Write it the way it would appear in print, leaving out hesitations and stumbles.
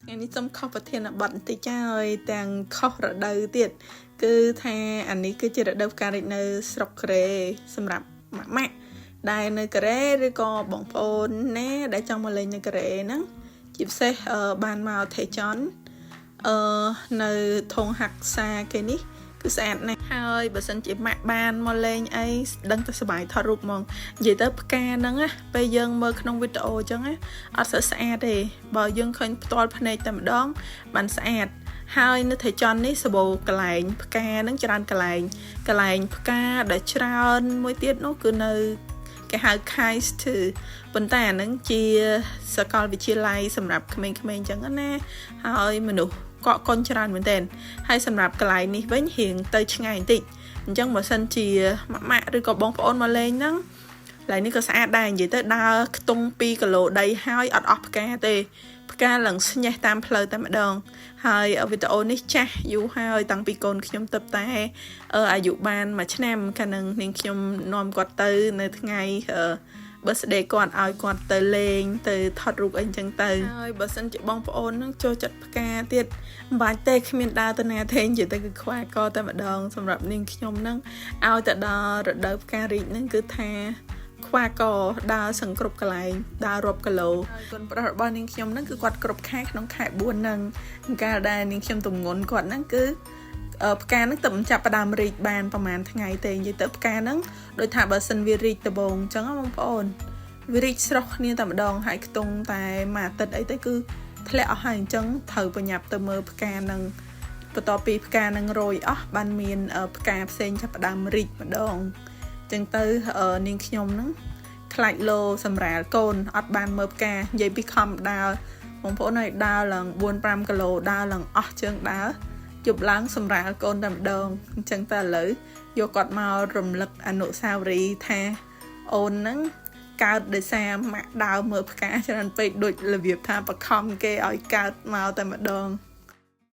ថ្ងៃនេះសូមខុសប្រធានបទបន្តិចហើយទាំងខុសរដូវទៀតគឺថាអានេះគឺជារដូវផ្ការីកនៅស្រុកកូរ៉េសម្រាប់ម៉ាក់ដែលនៅកូរ៉េឬក៏បងប្អូនណាដែលចង់មកលេងនៅកូរ៉េហ្នឹងជាពិសេសបានមកថេចន់នៅធងហាក់សាគេនេះគឺស្អាតណាស់ហើយបើសិនជាម៉ាក់បានមកលេងអីដឹងតែសប្បាយថតរូបហ្មងនិយាយទៅផ្កាហ្នឹងណាពេលយើងមើលក្នុងវីដេអូអញ្ចឹងណាអត់សូវស្អាតទេបើយើងឃើញផ្ទាល់ភ្នែកតែម្ដងបានស្អាតហើយនៅថៃចន់នេះសបោកន្លែងផ្កាហ្នឹងច្រើនកន្លែងផ្កាដែលច្រើនមួយទៀតនោះគឺនៅគេហៅ KAIST ប៉ុន្តែអាហ្នឹងជាសាកលវិទ្យាល័យសម្រាប់ក្មេងៗអញ្ចឹងណាហើយមនុស្សកក់កុញច្រើនមែនទែនហើយសម្រាប់កន្លែងនេះវិញរៀងទៅឆ្ងាយបន្តិចអញ្ចឹងបើសិនជាម៉ាក់ឬក៏បងប្អូនមកលេងហ្នឹងកន្លែងនេះក៏ស្អាតដែរនិយាយទៅដើរខ្ទង់2គីឡូដីហើយអត់អស់ផ្កាទេផ្កាឡើងស្ញេះតាមផ្លូវតែម្ដងហើយវីដេអូនេះចាស់យូរហើយតាំងពីកូនខ្ញុំទៅតែអាយុបាន1ឆ្នាំកាលនឹងនាងខ្ញុំនាំគាត់ទៅនៅថ្ងៃbirthday គាត់ឲ្យគាត់ទៅលេងទៅថតរូបអីចឹងទៅហើយបើសិនជាបងប្អូនហ្នឹងចូលចិត្តផ្កាទៀតមិនបាច់ទេគ្មានដើរទៅណាទេនិយាយទៅគឺខ្វះកតែម្ដងសម្រាប់នាងខ្ញុំហ្នឹងឲ្យតែដល់រដូវផ្ការីកហ្នឹងគឺថាខ្វះកដើរសង្គ្រប់កន្លែងដើររាប់គីឡូហើយកូនប្រុសរបស់នាងខ្ញុំហ្នឹងគឺគាត់គ្រប់ខែក្នុងខែ4ហ្នឹងកាលដែលនាងខ្ញុំទំងន់គាត់ហ្នឹងគឺផ្កាហ្នឹងទៅមិនចាប់ផ្ដើមរីកបានប្រហែលថ្ងៃទេនិយាយទៅផ្កាហ្នឹងដូចថាបើសិនវារីកដំបូងអញ្ចឹងបងប្អូនវារីកស្រស់គ្នាតែម្ដងហើយខ្ទង់តែមួយអាទិត្យអីទៅគឺធ្លាក់អស់ហើយអញ្ចឹងត្រូវប្រញាប់ទៅមើលផ្កាហ្នឹងបន្ទាប់ពីផ្កាហ្នឹងរោយអស់បានមានផ្កាផ្សេងចាប់ផ្ដើមរីកម្ដងអញ្ចឹងទៅនាងខ្ញុំហ្នឹងខ្លាចលោសម្រាលកូនអត់បានមើលផ្កានិយាយពីខំដើរបងប្អូនឲ្យដើរឡើង 4-5 គីឡូដើរឡើងអស់ជើងដើរជប់ឡើងសម្រាលកូនតែម្ដងអញ្ចឹងតែឥឡូវយកគាត់មករំលឹកអនុស្សាវរីយ៍ថាអូនហ្នឹងកើតដោយសារម៉ាក់ដើរមើលផ្កាច្រើនពេកដូចរបៀបថាបខំគេឲ្យកើតមកតែម្ដង